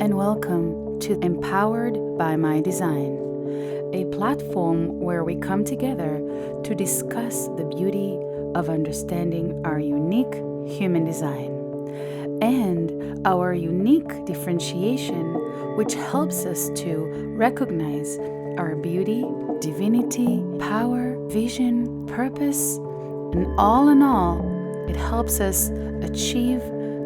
and welcome to Empowered by My Design, a platform where we come together to discuss the beauty of understanding our unique human design and our unique differentiation, which helps us to recognize our beauty, divinity, power, vision, purpose, and all in all, it helps us achieve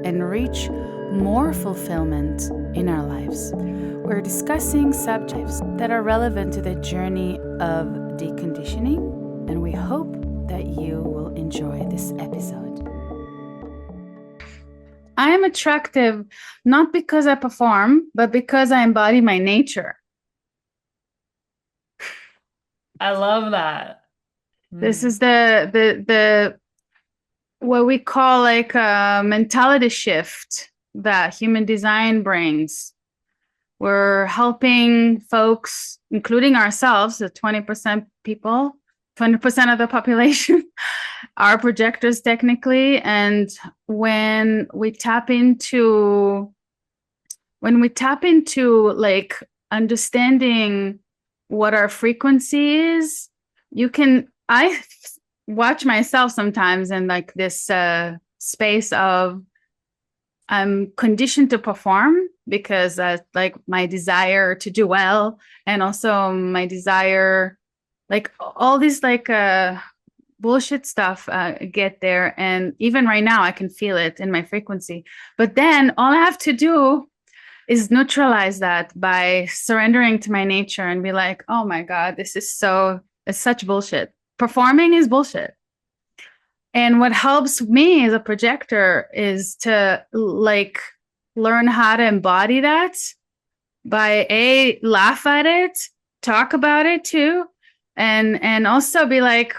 and reach more fulfillment in our lives. We're discussing subjects that are relevant to the journey of deconditioning, and we hope that you will enjoy this episode. I am attractive not because I perform, but because I embody my nature. I love that. This is the what we call like a mentality shift that human design brings. We're helping folks, including ourselves, the 20% people, 20% of the population are projectors technically. And when we tap into like understanding what our frequency is, I watch myself sometimes in like this space of I'm conditioned to perform because like my desire to do well, and also my desire, like all these like bullshit stuff get there. And even right now, I can feel it in my frequency. But then all I have to do is neutralize that by surrendering to my nature and be like, oh my God, it's such bullshit. Performing is bullshit. And what helps me as a projector is to like learn how to embody that by laugh at it, talk about it too, and also be like,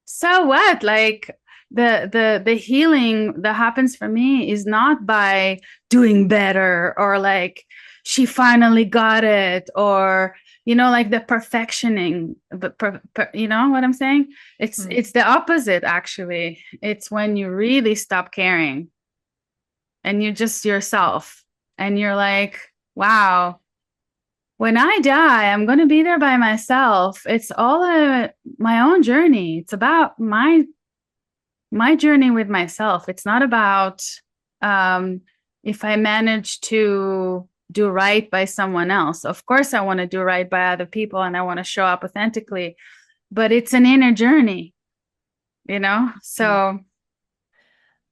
so what? Like the healing that happens for me is not by doing better or like she finally got it, or like the perfectioning, but you know what I'm saying? It's the opposite, actually. It's when you really stop caring and you're just yourself and you're like, wow, when I die, I'm going to be there by myself. It's all my own journey. It's about my journey with myself. It's not about if I manage to do right by someone else. Of course, I want to do right by other people and I want to show up authentically, but it's an inner journey, So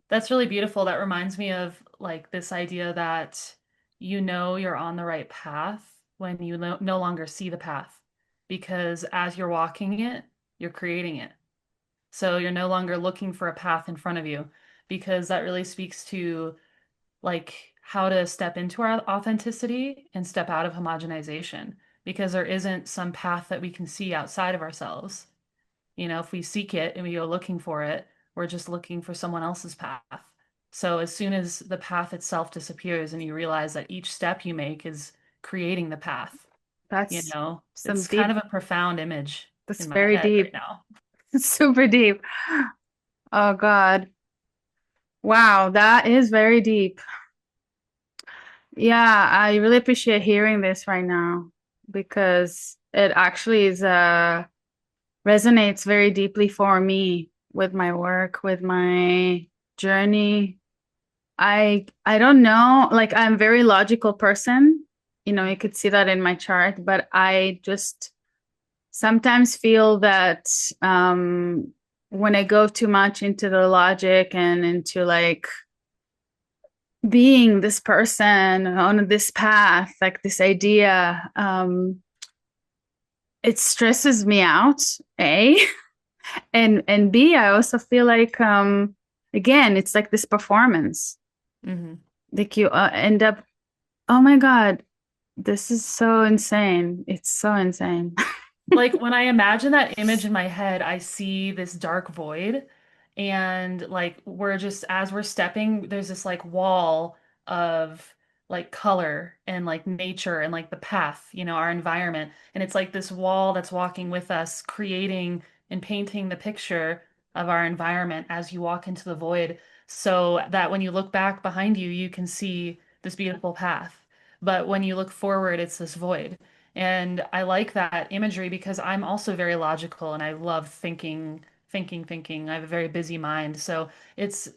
That's really beautiful. That reminds me of like this idea that you're on the right path when you no longer see the path, because as you're walking it, you're creating it. So you're no longer looking for a path in front of you, because that really speaks to like how to step into our authenticity and step out of homogenization, because there isn't some path that we can see outside of ourselves. If we seek it and we go looking for it, we're just looking for someone else's path. So as soon as the path itself disappears and you realize that each step you make is creating the path, that's some it's kind deep, of a profound image that's in my very head right deep. now. It's super deep. Oh God. Wow, that is very deep. Yeah, I really appreciate hearing this right now because it actually resonates very deeply for me with my work, with my journey. I don't know, like I'm a very logical person. You could see that in my chart, but I just sometimes feel that when I go too much into the logic and into like being this person on this path, like this idea, it stresses me out, A. And B, I also feel like again, it's like this performance. Hmm. Like you end up, oh my God, this is so insane. It's so insane. Like when I imagine that image in my head, I see this dark void, and like we're just as we're stepping, there's this like wall of like color and like nature and like the path, our environment. And it's like this wall that's walking with us, creating and painting the picture of our environment as you walk into the void, so that when you look back behind you, you can see this beautiful path. But when you look forward, it's this void. And I like that imagery because I'm also very logical and I love thinking, thinking, thinking. I have a very busy mind. So it's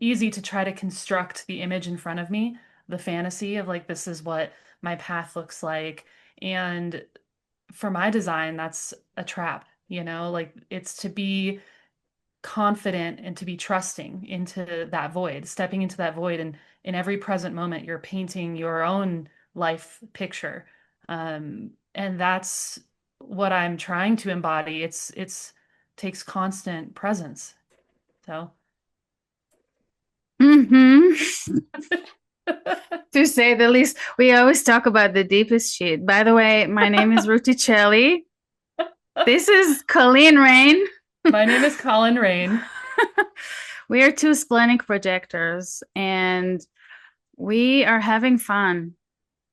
easy to try to construct the image in front of me, the fantasy of like, this is what my path looks like. And for my design, that's a trap, like it's to be confident and to be trusting into that void, stepping into that void. And in every present moment, you're painting your own life picture. And that's what I'm trying to embody. It's takes constant presence. So Hmm. To say the least, we always talk about the deepest shit. By the way, my name is RutiCelli. This is Collyn Rayne. my name is Collyn Rayne. We are two splenic projectors, and we are having fun.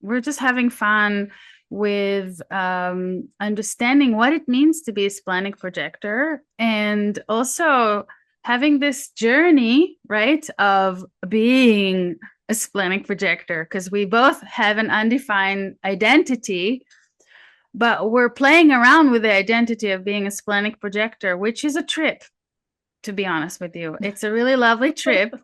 We're just having fun with understanding what it means to be a splenic projector, and also having this journey, right, of being a splenic projector, because we both have an undefined identity, but we're playing around with the identity of being a splenic projector, which is a trip, to be honest with you. It's a really lovely trip.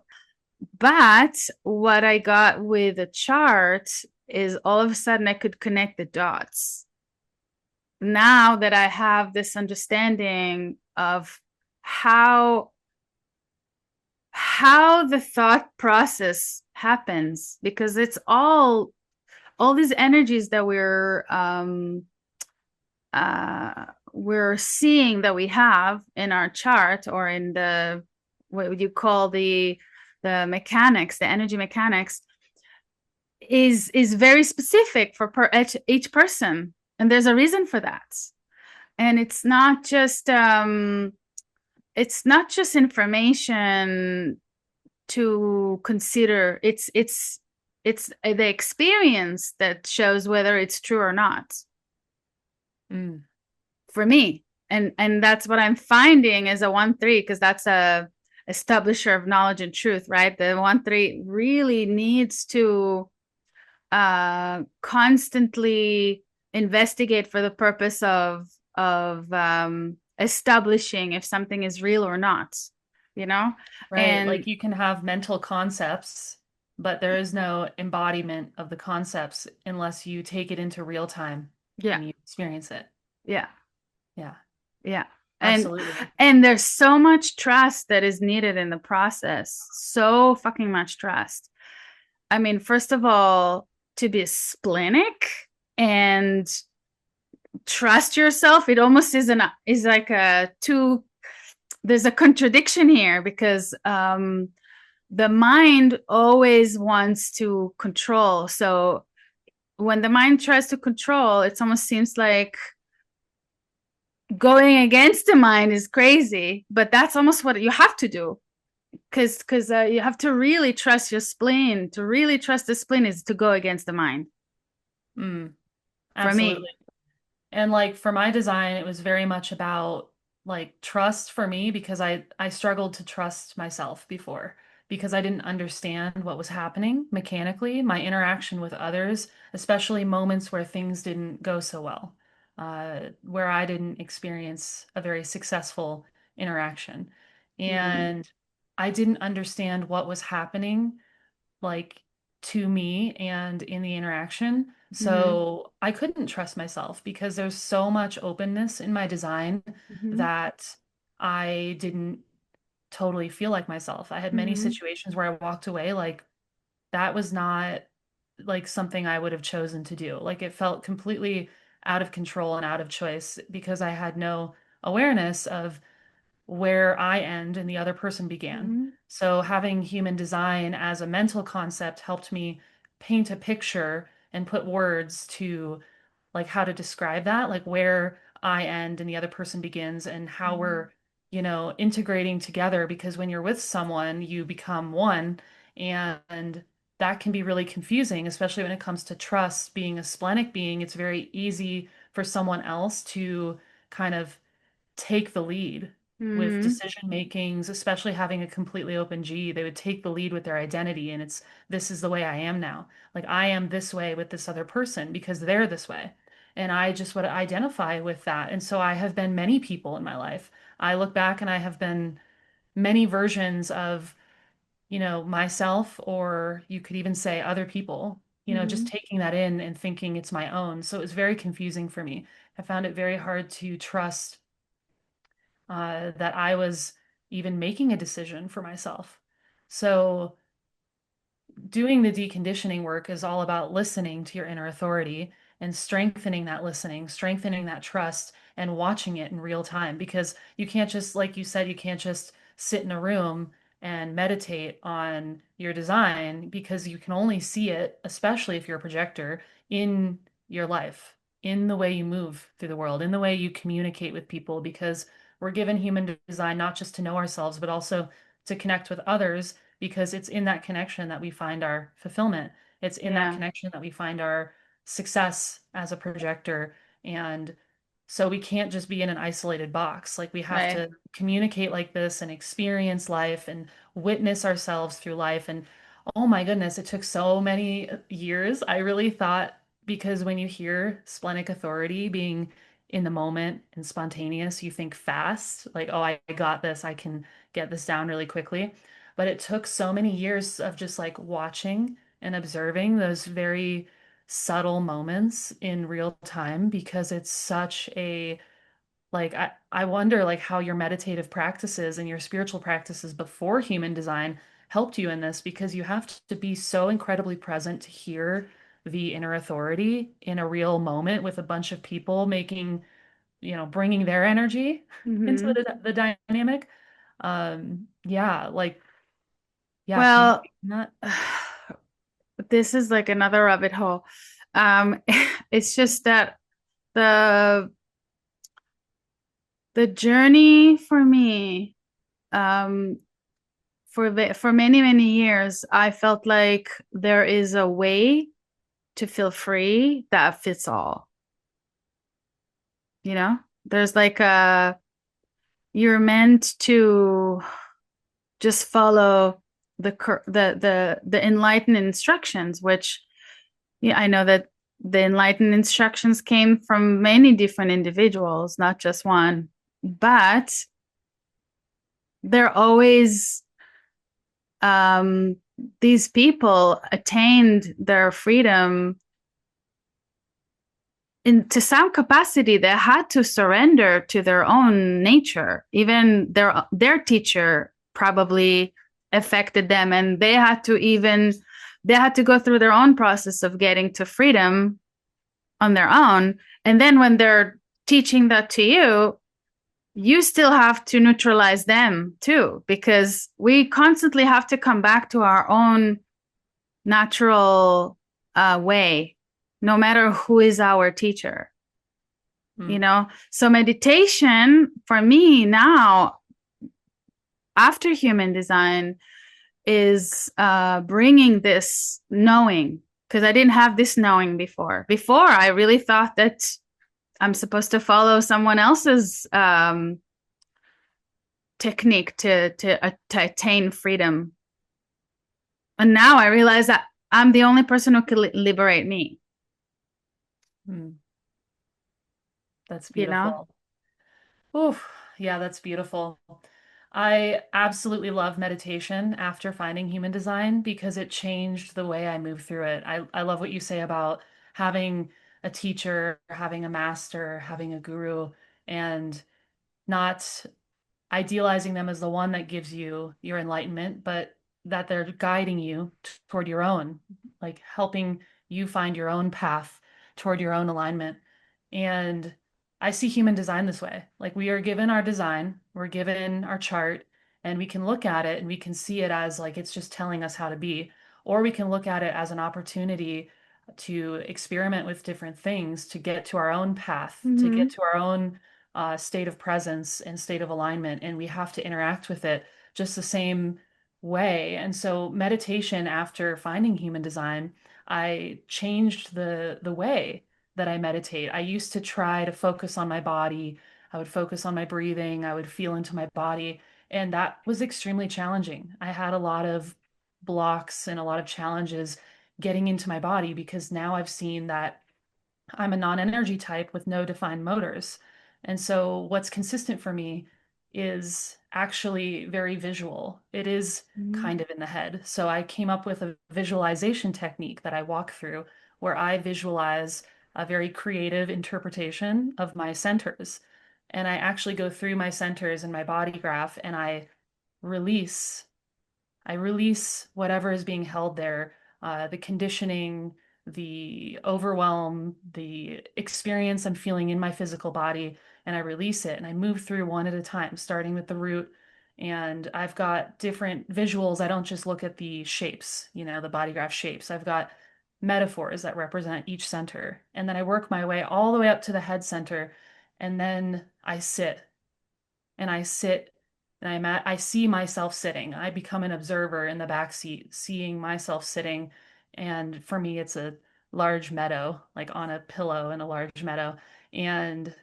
But what I got with the chart is all of a sudden I could connect the dots. Now that I have this understanding of how the thought process happens, because it's all these energies that we're seeing that we have in our chart, or in the what would you call the mechanics, the energy mechanics, is very specific for each person, and there's a reason for that. And it's not just information to consider. It's the experience that shows whether it's true or not. Mm. For me, and that's what I'm finding as a 1-3, because that's a establisher of knowledge and truth, right? The 1-3 really needs to constantly investigate for the purpose of establishing if something is real or not, you know. Right. And Like you can have mental concepts, but there is no embodiment of the concepts unless you take it into real time yeah, and you experience it. yeah, Yeah, yeah. and absolutely. and there's so much trust that is needed in the process, so fucking much trust. I mean, first of all, to be splenic and trust yourself, it almost is like a two, there's a contradiction here, because the mind always wants to control. So when the mind tries to control, it almost seems like going against the mind is crazy, but that's almost what you have to do, because you have to really trust your spleen. To really trust the spleen is to go against the mind, Mm, for me. absolutely. And like for my design, it was very much about like trust for me because I struggled to trust myself before because I didn't understand what was happening mechanically, my interaction with others, especially moments where things didn't go so well, where I didn't experience a very successful interaction. Mm-hmm. And I didn't understand what was happening like to me and in the interaction. Mm-hmm. So I couldn't trust myself because there's so much openness in my design Mm-hmm. that I didn't totally feel like myself. I had many Mm-hmm. situations where I walked away like that was not like something I would have chosen to do. Like it felt completely out of control and out of choice because I had no awareness of where I end and the other person began. Mm-hmm. So having human design as a mental concept helped me paint a picture and put words to like how to describe that, like where I end and the other person begins and how Mm-hmm. we're, integrating together because when you're with someone, you become one and that can be really confusing, especially when it comes to trust. Being a splenic being, it's very easy for someone else to kind of take the lead with Mm-hmm. decision makings, especially having a completely open G. They would take the lead with their identity, and it's this is the way I am now. Like I am this way with this other person because they're this way. And I just would identify with that. And so I have been many people in my life. I look back and I have been many versions of, myself, or you could even say other people, just Mm-hmm. taking that in and thinking it's my own. So it was very confusing for me. I found it very hard to trust that I was even making a decision for myself. So doing the deconditioning work is all about listening to your inner authority and strengthening that listening, strengthening that trust, and watching it in real time. Because you can't just, like you said, you can't just sit in a room and meditate on your design because you can only see it, especially if you're a projector, in your life, in the way you move through the world, in the way you communicate with people. Because we're given human design not just to know ourselves, but also to connect with others because it's in that connection that we find our fulfillment. It's in that Yeah. connection that we find our success as a projector. And so we can't just be in an isolated box. Like we have Right. to communicate like this and experience life and witness ourselves through life. And oh my goodness, it took so many years. I really thought because when you hear splenic authority being in the moment and spontaneous, you think fast, like, oh, I got this, I can get this down really quickly. But it took so many years of just like watching and observing those very subtle moments in real time because it's such a like I wonder like how your meditative practices and your spiritual practices before human design helped you in this because you have to be so incredibly present to hear the inner authority in a real moment with a bunch of people making, bringing their energy into Mm-hmm. the dynamic. Yeah, like yeah, can you Well, speak on that? this is like another rabbit hole. Um, it's just that the the journey for me, um, for many, many years, I felt like there is a way to feel free that fits all. You know, there's like a you're meant to just follow the enlightened instructions, which yeah, I know that the enlightened instructions came from many different individuals, not just one, but they're always these people attained their freedom in to some capacity. They had to surrender to their own nature. Even their teacher probably affected them, and they had to go through their own process of getting to freedom on their own. And then when they're teaching that to you, you still have to neutralize them too, because we constantly have to come back to our own natural way, no matter who is our teacher. Mm, So meditation for me now, after human design, is bringing this knowing, because I didn't have this knowing before I really thought that I'm supposed to follow someone else's technique to attain freedom. And now I realize that I'm the only person who can liberate me, mm, that's you know? beautiful. Oof, yeah, that's beautiful. I absolutely love meditation after finding human design because it changed the way I move through it. I love what you say about having a teacher, having a master, having a guru, and not idealizing them as the one that gives you your enlightenment, but that they're guiding you toward your own, like helping you find your own path toward your own alignment. And I see human design this way. Like we are given our design, we're given our chart, and we can look at it and we can see it as like it's just telling us how to be, or we can look at it as an opportunity to experiment with different things to get to our own path, to get Mm-hmm. to our own state of presence and state of alignment, and we have to interact with it just the same way. And so, meditation after finding human design, I changed the way that I meditate. I used to try to focus on my body. I would focus on my breathing, I would feel into my body. And that was extremely challenging. I had a lot of blocks and a lot of challenges getting into my body because now I've seen that I'm a non-energy type with no defined motors. And so what's consistent for me is actually very visual. It is Mhm. kind of in the head. So I came up with a visualization technique that I walk through where I visualize a very creative interpretation of my centers. And I actually go through my centers in my body graph and release I release whatever is being held there, the conditioning, the overwhelm, the experience I'm feeling in my physical body, and I release it and I move through one at a time, starting with the root. And I've got different visuals. I don't just look at the shapes, the body graph shapes. I've got metaphors that represent each center. And then I work my way all the way up to the head center. And then I sit I see myself sitting. I become an observer in the back seat, seeing myself sitting. And for me, it's a large meadow, like on a pillow in a large meadow. And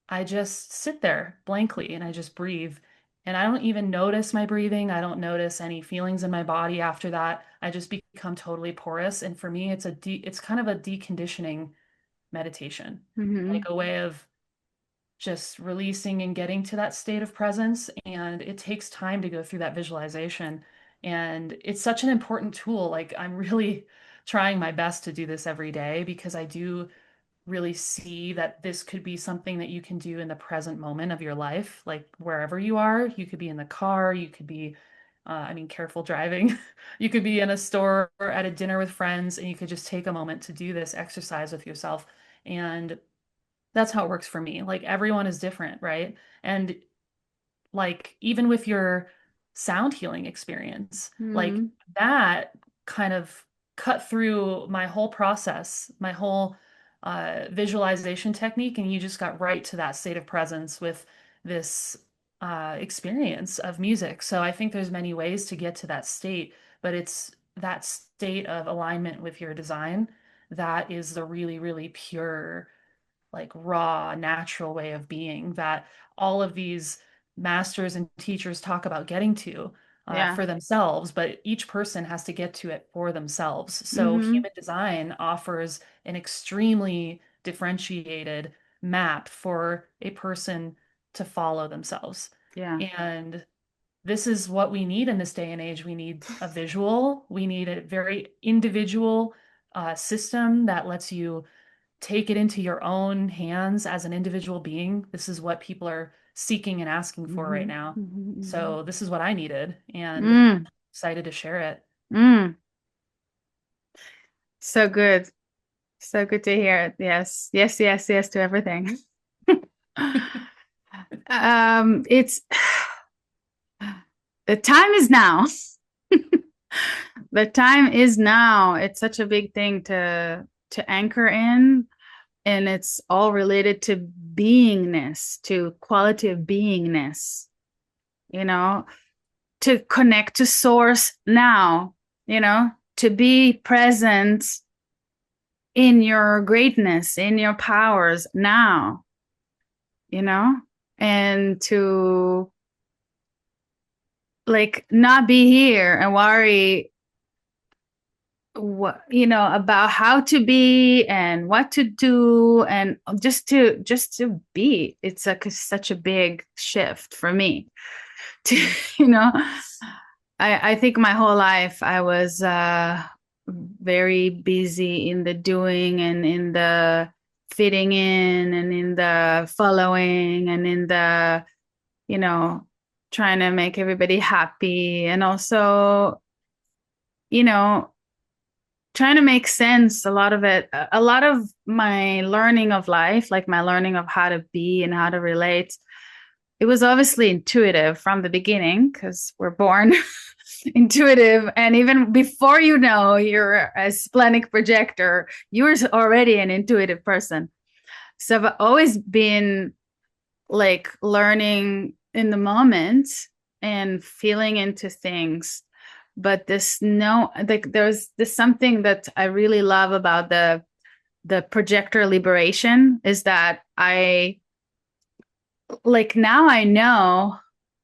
I just sit there blankly and I just breathe. And I don't even notice my breathing. I don't notice any feelings in my body after that. I just become totally porous. And for me, it's kind of a deconditioning meditation, like Mhm. a way of just releasing and getting to that state of presence. And it takes time to go through that visualization. And it's such an important tool. Like, I'm really trying my best to do this every day because I do really see that this could be something that you can do in the present moment of your life, like wherever you are. You could be in the car, you could be, careful driving. You could be in a store or at a dinner with friends, and you could just take a moment to do this exercise with yourself. And that's how it works for me. Like everyone is different, right? And like even with your sound healing experience, like Mhm. that kind of cut through my whole process, my whole visualization technique, and you just got right to that state of presence with this experience of music. So I think there's many ways to get to that state, but it's that state of alignment with your design that is the really, really pure like raw, natural way of being that all of these masters and teachers talk about getting to Yeah. for themselves, but each person has to get to it for themselves. So Mhm. human design offers an extremely differentiated map for a person to follow themselves. Yeah. And this is what we need in this day and age. We need a visual, we need a very individual system that lets you take it into your own hands as an individual being. This is what people are seeking and asking for right Mhm. now. Mhm. Mhm. So this is what I needed, and I'm Mm. excited to share it. Mm. So good. So good to hear it. Yes. Yes, yes, yes to everything. It's the time is now. The time is now. It's such a big thing to anchor in, and it's all related to beingness, to quality of beingness, you know, to connect to source now, to be present in your greatness, in your powers now, you know, and to like not be here and worry what about how to be and what to do, and just to be. It's like such a big shift for me to you know I think my whole life I was very busy in the doing and in the fitting in and in the following and in the you know trying to make everybody happy, and also you know trying to make sense. A lot of my learning of life, like my learning of how to be and how to relate, it was obviously intuitive from the beginning because we're born intuitive. And even before you're a splenic projector, you're already an intuitive person. So I've always been like learning in the moment and feeling into things. But this no like there's this something that I really love about the projector liberation is that I like now I know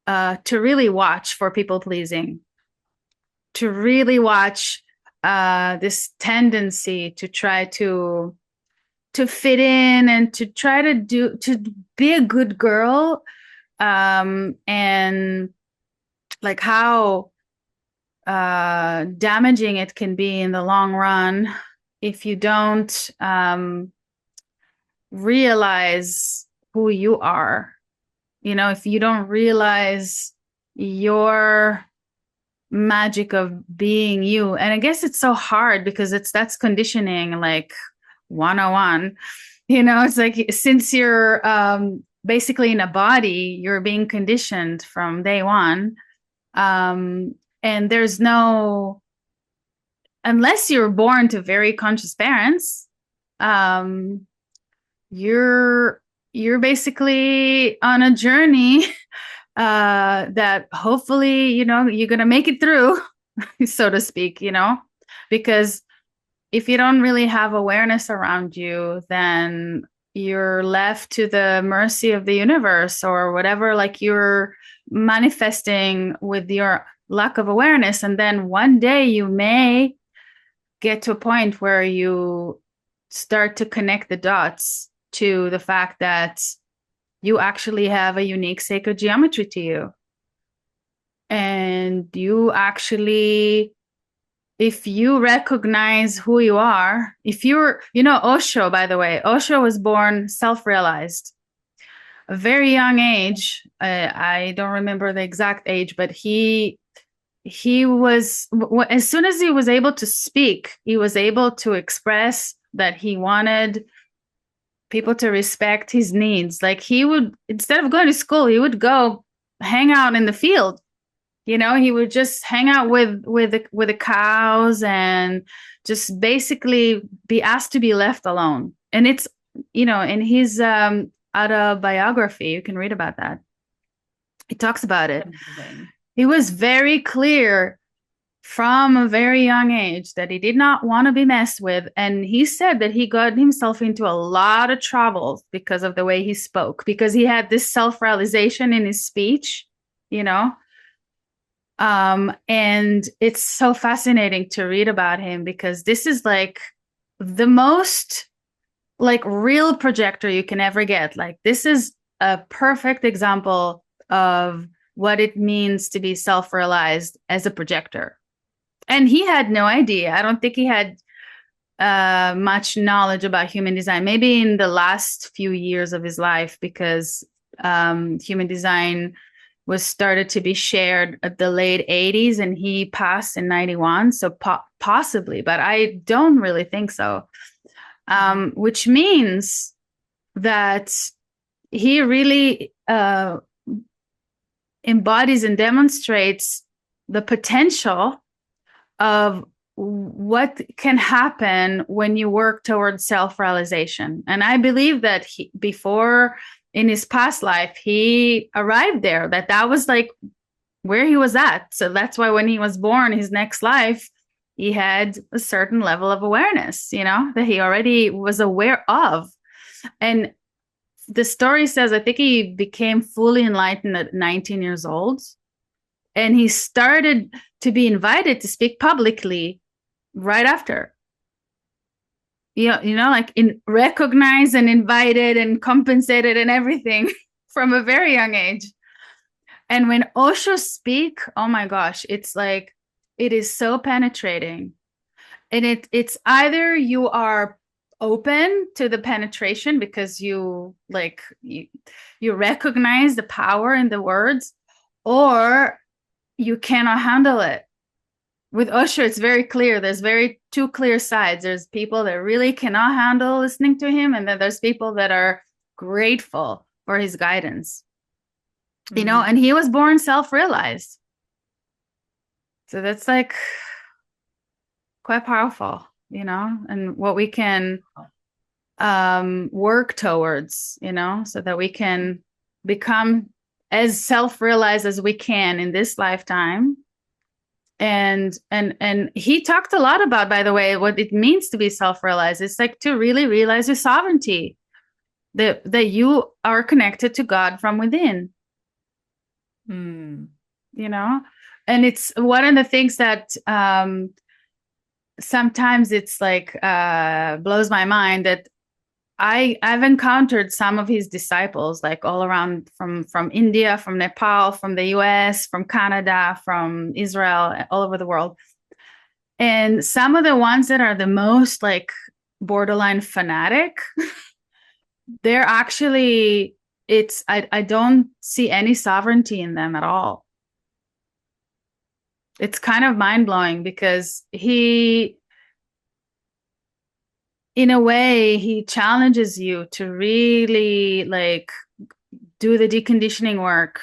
to really watch for people pleasing, to really watch this tendency to try to fit in and to try to be a good girl, and like how damaging it can be in the long run if you don't realize who you are. You know, if you don't realize your magic of being you. And I guess it's so hard because that's conditioning, like 101. You know, it's like since you're basically in a body, you're being conditioned from day one. And there's no, unless you're born to very conscious parents, um, you're you're basically on a journey that hopefully, you know, you're gonna make it through, so to speak, you know, because if you don't really have awareness around you, then you're left to the mercy of the universe or whatever, like you're manifesting with your lack of awareness. And then one day you may get to a point where you start to connect the dots to the fact that you actually have a unique sacred geometry to you. And you actually, if you recognize who you are, if you're, you know, Osho, by the way, Osho was born self-realized, a very young age. I don't remember the exact age, but he was, as soon as he was able to speak, he was able to express that he wanted people to respect his needs. Like he would, instead of going to school, he would go hang out in the field. You know, he would just hang out with the cows and just basically be asked to be left alone. And it's, you know, in his autobiography, you can read about that. He talks about it. Amazing. He was very clear from a very young age that he did not want to be messed with. And he said that he got himself into a lot of trouble because of the way he spoke, because he had this self-realization in his speech, you know. And it's so fascinating to read about him because this is like the most like real projector you can ever get. Like this is a perfect example of what it means to be self-realized as a projector. And he had no idea. I don't think he had much knowledge about human design, maybe in the last few years of his life, because human design was started to be shared at the late 80s and he passed in 91. So possibly, but I don't really think so. Which means that he really embodies and demonstrates the potential of what can happen when you work towards self-realization. And I believe that before in his past life, he arrived there, that was like where he was at. So that's why when he was born, his next life, he had a certain level of awareness, you know, that he already was aware of. And the story says, I think he became fully enlightened at 19 years old. And he started to be invited to speak publicly right after. You know, like recognized and invited and compensated and everything from a very young age. And when Osho speak, oh my gosh, it's like, it is so penetrating. And it's either you are open to the penetration because you recognize the power in the words, or you cannot handle it. With Osho, it's very clear. There's two clear sides. There's people that really cannot handle listening to him, and then there's people that are grateful for his guidance. You know, and he was born self-realized. So that's like quite powerful, you know, and what we can work towards, you know, so that we can become as self-realized as we can in this lifetime. And he talked a lot about, by the way, what it means to be self-realized. It's like to really realize your sovereignty. that you are connected to God from within, Mm. you know? And it's one of the things that sometimes it's like blows my mind that I've encountered some of his disciples like all around from India, from Nepal, from the US, from Canada, from Israel, all over the world. And some of the ones that are the most like borderline fanatic, they're actually it's I don't see any sovereignty in them at all. It's kind of mind-blowing because he in a way he challenges you to really like do the deconditioning work.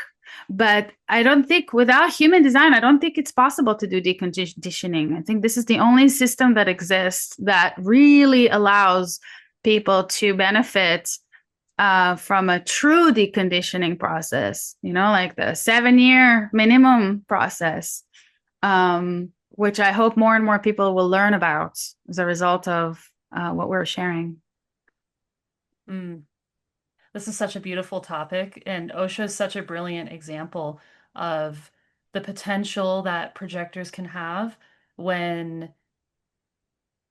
But I don't think without human design, I don't think it's possible to do deconditioning. I think this is the only system that exists that really allows people to benefit from a true deconditioning process, you know, like the 7 year minimum process, which I hope more and more people will learn about as a result of what we're sharing. Mm. This is such a beautiful topic, and Osho is such a brilliant example of the potential that projectors can have when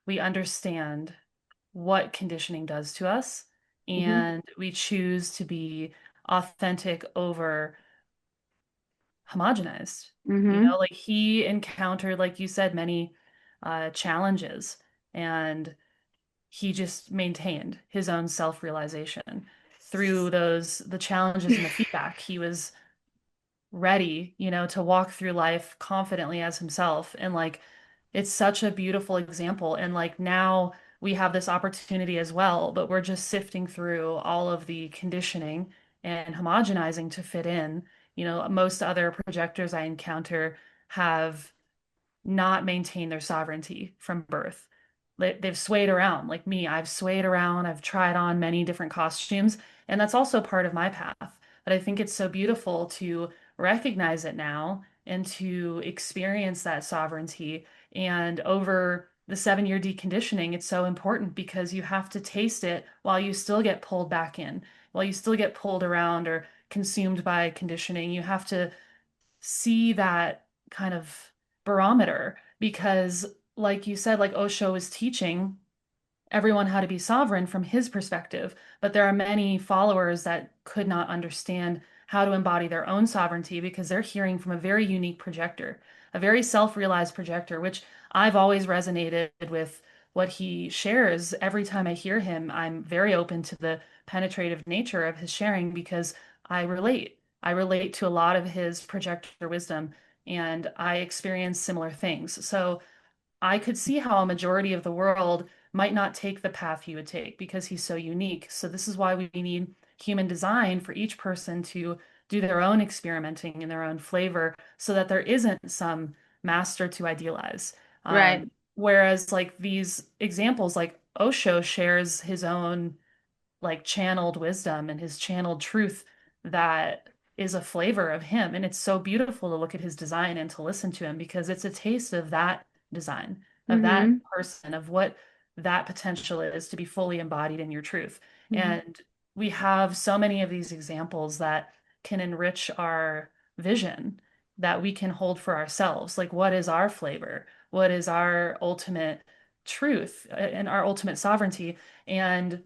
we understand what conditioning does to us Mm-hmm. and we choose to be authentic over homogenized. You Mm-hmm. know, like he encountered, like you said, many challenges, and he just maintained his own self-realization through the challenges and the feedback. He was ready, you know, to walk through life confidently as himself. And like, it's such a beautiful example. And like now we have this opportunity as well, but we're just sifting through all of the conditioning and homogenizing to fit in. You know, most other projectors I encounter have not maintain their sovereignty from birth. They've swayed around, like me. I've swayed around. I've tried on many different costumes, and that's also part of my path. But I think it's so beautiful to recognize it now and to experience that sovereignty. And over the 7 year deconditioning, it's so important because you have to taste it while you still get pulled back in, while you still get pulled around or consumed by conditioning. You have to see that kind of barometer because, like you said, like Osho is teaching everyone how to be sovereign from his perspective, but there are many followers that could not understand how to embody their own sovereignty because they're hearing from a very unique projector, a very self-realized projector, which I've always resonated with what he shares. Every time I hear him, I'm very open to the penetrative nature of his sharing because I relate. I relate to a lot of his projector wisdom and I experience similar things. So I could see how a majority of the world might not take the path he would take because he's so unique. So this is why we need human design for each person to do their own experimenting in their own flavor so that there isn't some master to idealize. Right. Whereas like these examples, like Osho shares his own like channeled wisdom and his channeled truth that is a flavor of him. And it's so beautiful to look at his design and to listen to him because it's a taste of that design, of that Mm-hmm. person, of what that potential is to be fully embodied in your truth. Mm-hmm. And we have so many of these examples that can enrich our vision that we can hold for ourselves. Like, what is our flavor? What is our ultimate truth and our ultimate sovereignty? And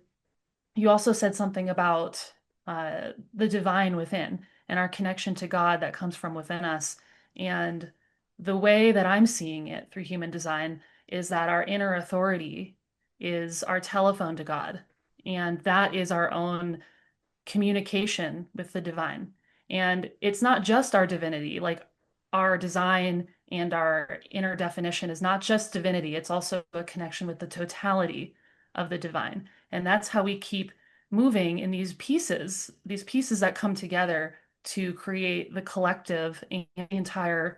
you also said something about the divine within and our connection to God that comes from within us. And the way that I'm seeing it through human design is that our inner authority is our telephone to God. And that is our own communication with the divine. And it's not just our divinity, like our design and our inner definition is not just divinity, it's also a connection with the totality of the divine. And that's how we keep moving in these pieces that come together to create the collective and the entire,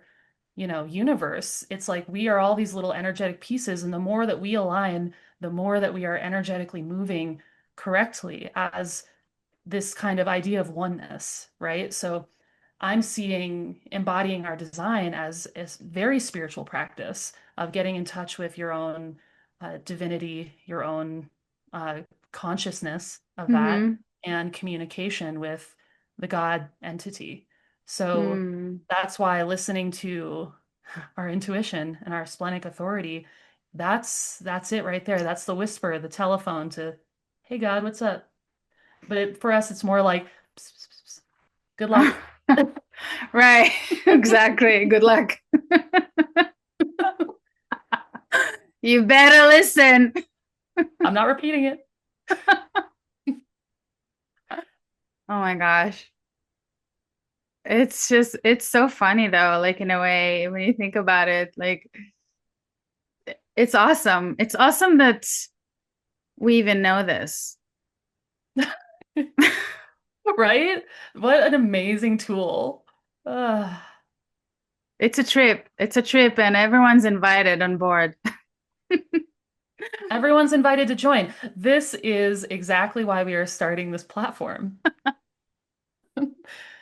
you know, universe. It's like we are all these little energetic pieces, and the more that we align, the more that we are energetically moving correctly as this kind of idea of oneness, right? So I'm seeing embodying our design as a very spiritual practice of getting in touch with your own divinity, your own consciousness of that Mm-hmm. and communication with the God entity. So Mm. that's why listening to our intuition and our splenic authority, that's it right there. That's the whisper, the telephone to, hey God, what's up? But for us, it's more like, "Psst, psst, psst, psst. Good luck." Right. Exactly. Good luck. You better listen. I'm not repeating it. Oh my gosh. It's just, it's so funny though, like in a way, when you think about it, like it's awesome. It's awesome that we even know this. Right? What an amazing tool. Ugh. It's a trip. It's a trip, and everyone's invited on board. Everyone's invited to join. This is exactly why we are starting this platform. We are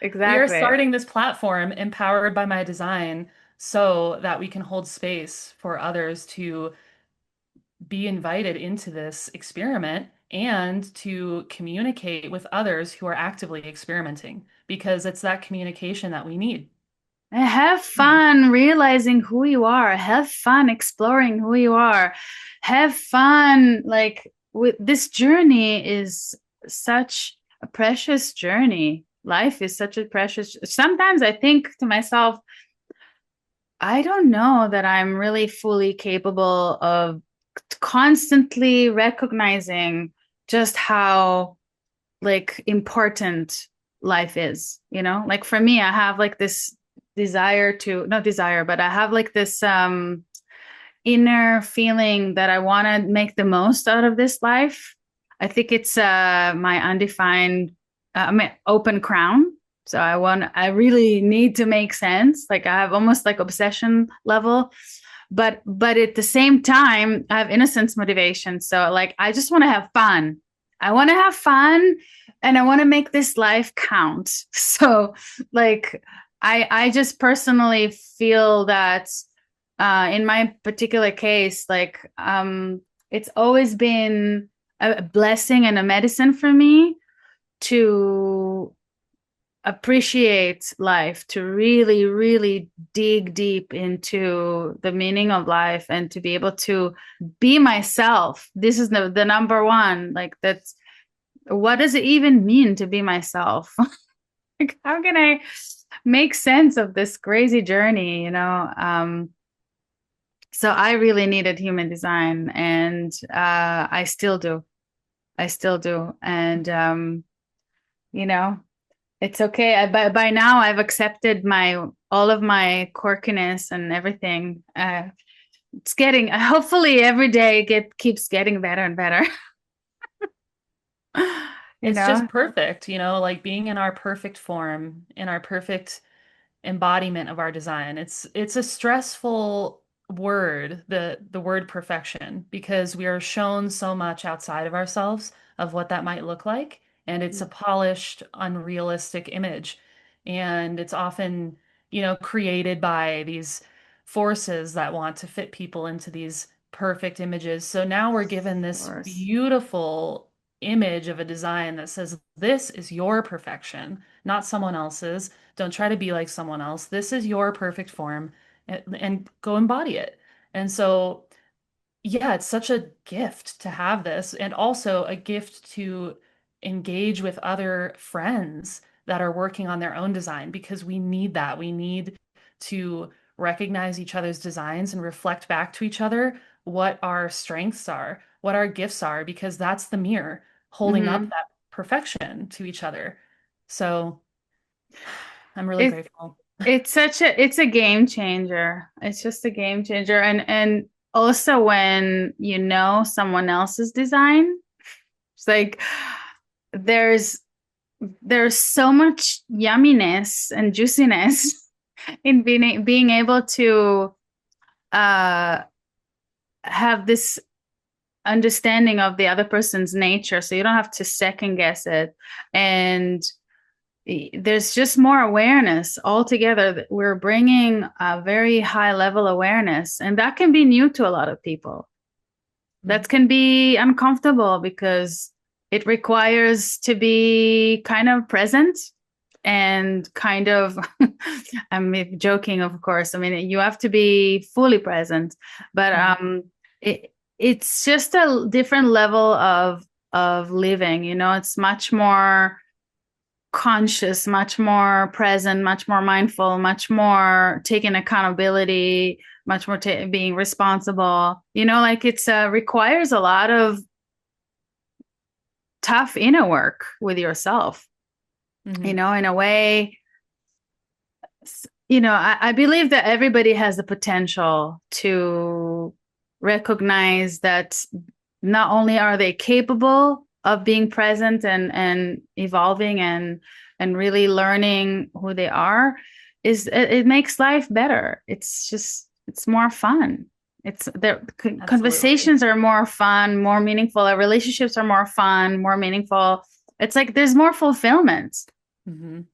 Exactly. starting this platform empowered by my design so that we can hold space for others to be invited into this experiment and to communicate with others who are actively experimenting because it's that communication that we need. And have fun realizing who you are. Have fun exploring who you are. Have fun, like, with this journey is such a precious journey. Life is such a precious. Sometimes I think to myself, I don't know that I'm really fully capable of constantly recognizing just how like important life is, you know? Like for me, I have like this desire to, not desire, but I have like this inner feeling that I want to make the most out of this life. I think it's my undefined, I mean, open crown. So I really need to make sense. Like I have almost like obsession level, but at the same time, I have innocence motivation. So like I just want to have fun. I want to have fun and I want to make this life count. So like I just personally feel that in my particular case, like it's always been a blessing and a medicine for me to appreciate life, to really, really dig deep into the meaning of life and to be able to be myself. This is the number one. Like that's what does it even mean to be myself? Like how can I make sense of this crazy journey, you know? So I really needed human design and I still do. I still do. And you know, it's okay. By now I've accepted my all of my quirkiness and everything. It's getting hopefully every day keeps getting better and better. You It's know? just perfect, like being in our perfect form, in our perfect embodiment of our design. It's a stressful word, the word perfection, because we are shown so much outside of ourselves of what that might look like, and it's a polished, unrealistic image. And it's often, created by these forces that want to fit people into these perfect images. So now we're given Of this course. beautiful image of a design that says, this is your perfection, not someone else's. Don't try to be like someone else. This is your perfect form and go embody it. And so, yeah, it's such a gift to have this and also a gift to engage with other friends that are working on their own design because we need that. We need to recognize each other's designs and reflect back to each other what our strengths are, what our gifts are, because that's the mirror holding up Mm-hmm. that perfection to each other. So I'm really It grateful. it's a game changer. It's just a game changer. And also when you know someone else's design, it's like there's there's so much yumminess and juiciness in being able to uh have this understanding of the other person's nature so you don't have to second guess it and there's just more awareness altogether. We're bringing a very high level awareness, and that can be new to a lot of people. That Mm. can be uncomfortable because it requires to be kind of present and kind of I'm joking, of course. I mean, you have to be fully present, but Mhm. it's just a different level of living, you know. It's much more conscious, much more present, much more mindful, much more taking accountability, much more being responsible. You know, like it's requires a lot of tough inner work with yourself. You Mhm. know, in a way, you know, I believe that everybody has the potential to recognize that not only are they capable of being present and evolving and really learning who they are, is it makes life better. It's just it's more fun. It's the Absolutely. conversations are more fun, more meaningful. Our relationships are more fun, more meaningful. It's like there's more fulfillment. Mhm.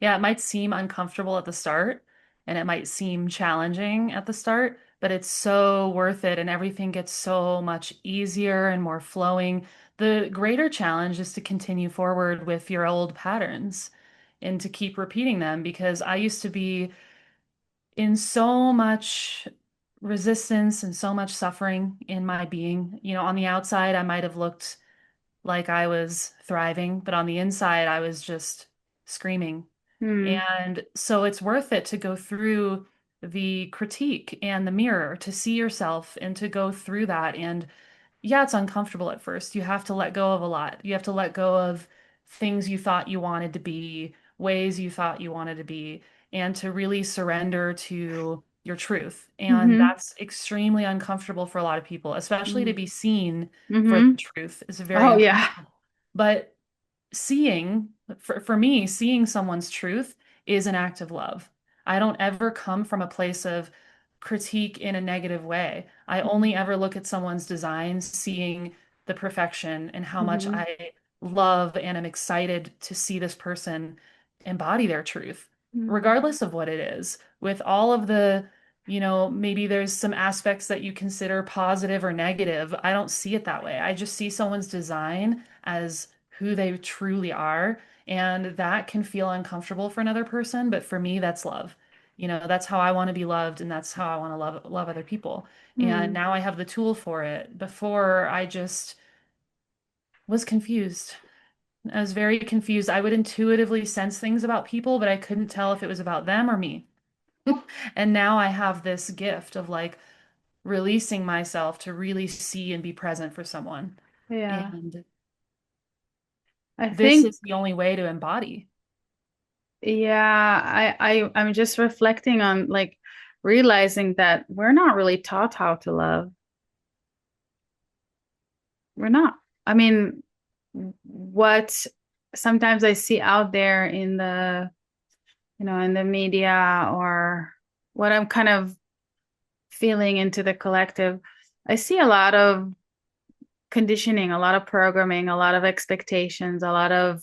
Yeah, it might seem uncomfortable at the start and it might seem challenging at the start, but it's so worth it and everything gets so much easier and more flowing. The greater challenge is to continue forward with your old patterns and to keep repeating them because I used to be in so much resistance and so much suffering in my being. You know, on the outside, I might have looked like I was thriving, but on the inside, I was just screaming. Hmm. And so it's worth it to go through the critique and the mirror to see yourself and to go through that. And yeah, it's uncomfortable at first. You have to let go of a lot. You have to let go of things you thought you wanted to be, ways you thought you wanted to be, and to really surrender to your truth. And Mm-hmm. that's extremely uncomfortable for a lot of people, especially to be seen for Mm-hmm. the truth is very Oh yeah. uncomfortable. But seeing, for me, seeing someone's truth is an act of love. I don't ever come from a place of critique in a negative way. I only ever look at someone's designs, seeing the perfection and how much Mm-hmm. I love and am excited to see this person embody their truth, regardless of what it is, with all of the, maybe there's some aspects that you consider positive or negative. I don't see it that way. I just see someone's design as who they truly are. And that can feel uncomfortable for another person, but for me, that's love. That's how I want to be loved, and that's how I want to love other people. And Mm-hmm. now I have the tool for it. Before, I just was confused. I was very confused. I would intuitively sense things about people, but I couldn't tell if it was about them or me. And now I have this gift of like releasing myself to really see and be present for someone. Yeah. And I this think is the only way to embody. yeah, I'm just reflecting on like realizing that we're not really taught how to love. We're not. I mean, what sometimes I see out there in the, you know, in the media or what I'm kind of feeling into the collective, I see a lot of conditioning, a lot of programming, a lot of expectations, a lot of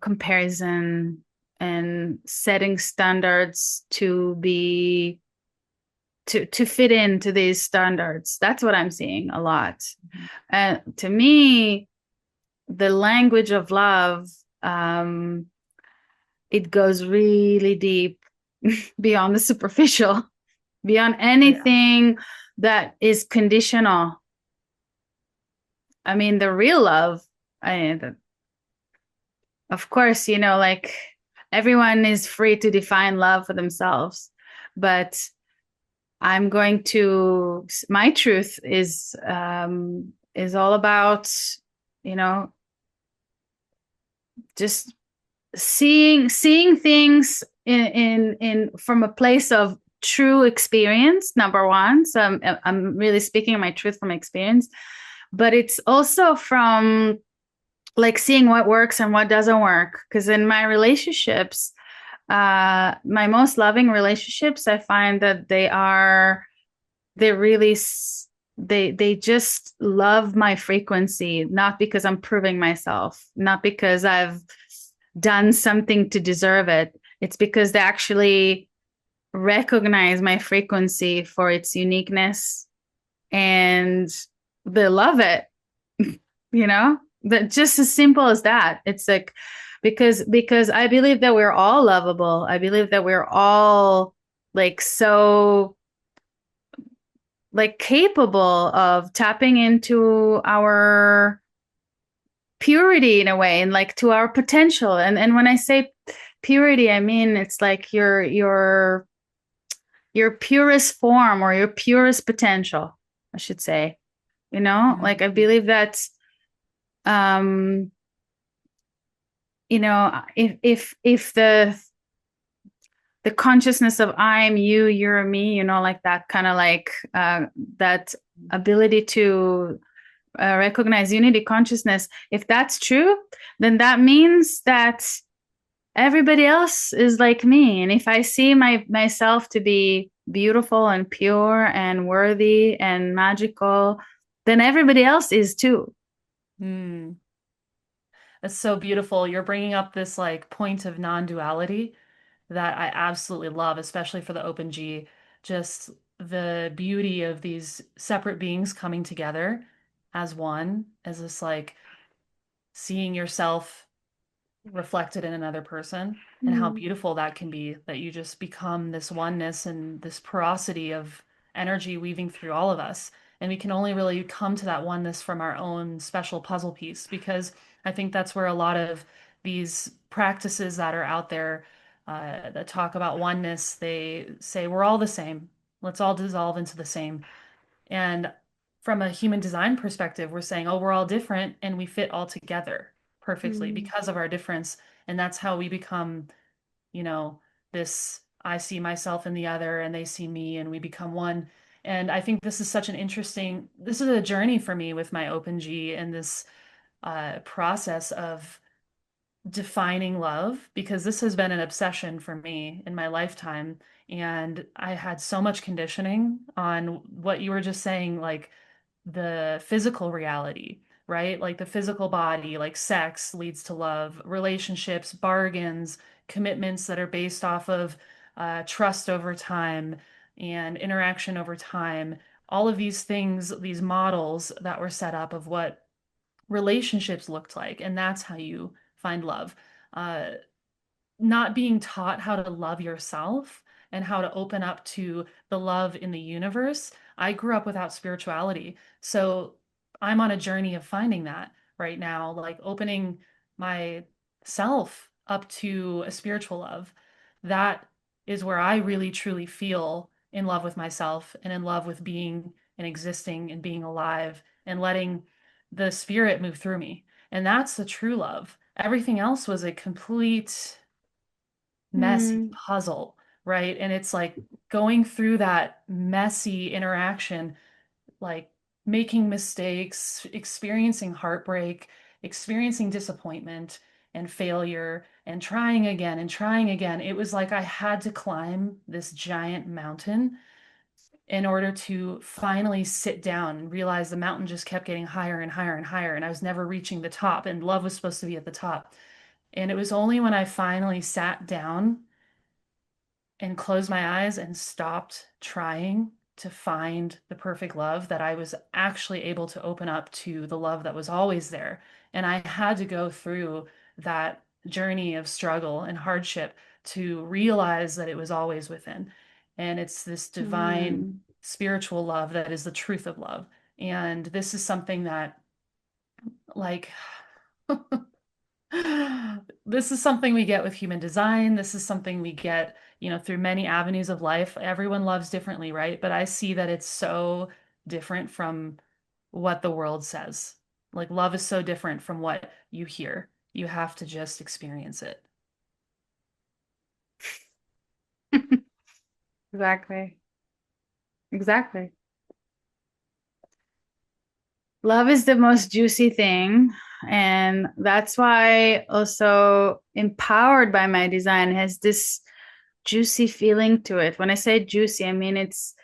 comparison and setting standards to be to fit into these standards. That's what I'm seeing a lot. Mhm. And to me, the language of love, um, it goes really deep beyond the superficial, beyond Oh, yeah. anything that is conditional. I mean, the real love, of course, you know, like everyone is free to define love for themselves, but I'm going to, my truth is all about, you know, just seeing things in from a place of true experience, number one. So I'm really speaking my truth from experience, but it's also from like seeing what works and what doesn't work. Because in my relationships, my most loving relationships, I find that they really they just love my frequency, not because I'm proving myself, not because I've done something to deserve it. It's because they actually recognize my frequency for its uniqueness and they love it. you know, that just as simple as that. It's like, because I believe that we're all lovable. I believe that we're all like so like capable of tapping into our purity in a way, and like to our potential. And when I say purity, I mean it's like your purest form or your purest potential, I should say. You know, like I Mhm. believe that um if the consciousness of I'm you, you're me, you know, like that kind of like that ability to recognize unity consciousness, if that's true, then that means that everybody else is like me. And if I see myself to be beautiful and pure and worthy and magical, then everybody else is too. Mm. That's so beautiful. You're bringing up this like point of non-duality that I absolutely love, especially for the open G. Just the beauty of these separate beings coming together as one, as this like seeing yourself reflected in another person, and how Mm. beautiful that can be, that you just become this oneness and this porosity of energy weaving through all of us. And we can only really come to that oneness from our own special puzzle piece, because I think that's where a lot of these practices that are out there that talk about oneness, they say we're all the same. Let's all dissolve into the same. And from a human design perspective, we're saying, oh, we're all different and we fit all together perfectly Mm. because of our difference. And that's how we become, you know, this I see myself in the other and they see me and we become one. And I think this is such an interesting, this is a journey for me with my Open G and this process of defining love, because this has been an obsession for me in my lifetime. And I had so much conditioning on what you were just saying, like the physical reality, right? Like the physical body, like sex leads to love, relationships, bargains, commitments that are based off of trust over time and interaction over time. All of these things, these models that were set up of what relationships looked like. And that's how you find love. Uh, Not being taught how to love yourself and how to open up to the love in the universe. I grew up without spirituality. So I'm on a journey of finding that right now, like opening myself up to a spiritual love. That is where I really truly feel in love with myself and in love with being and existing and being alive and letting the spirit move through me. And that's the true love. Everything else was a complete messy Mm. puzzle, right? And it's like going through that messy interaction, like making mistakes, experiencing heartbreak, experiencing disappointment and failure, and trying again and trying again. It was like I had to climb this giant mountain in order to finally sit down and realize the mountain just kept getting higher and higher and higher, and I was never reaching the top, and love was supposed to be at the top. And it was only when I finally sat down and closed my eyes and stopped trying to find the perfect love that I was actually able to open up to the love that was always there. And I had to go through that journey of struggle and hardship to realize that it was always within. And it's this divine Mm. spiritual love that is the truth of love. And this is something that, like, this is something we get with human design. This is something we get, through many avenues of life. Everyone loves differently, right? But I see that it's so different from what the world says. Like love is so different from what you hear. You have to just experience it. Exactly. Exactly. Love is the most juicy thing. And that's why also empowered by my design has this juicy feeling to it. When I say juicy, I mean it's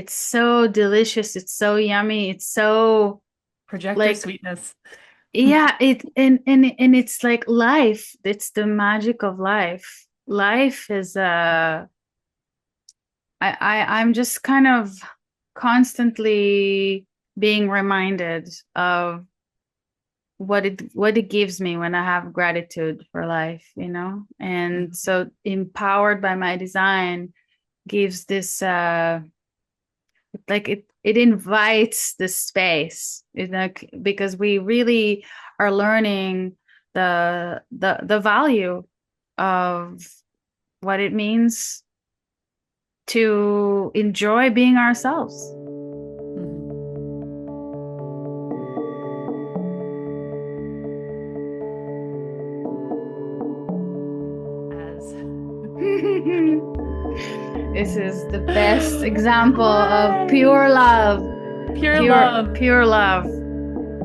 so delicious, it's so yummy, it's so Projector like sweetness. yeah, it and it's like life. It's the magic of life. Life is I'm just kind of constantly being reminded of what it gives me when I have gratitude for life, and so empowered by my design gives this like it invites the space, like, because we really are learning the value of what it means to enjoy being ourselves. This is the best example of pure love. Pure love. Pure love.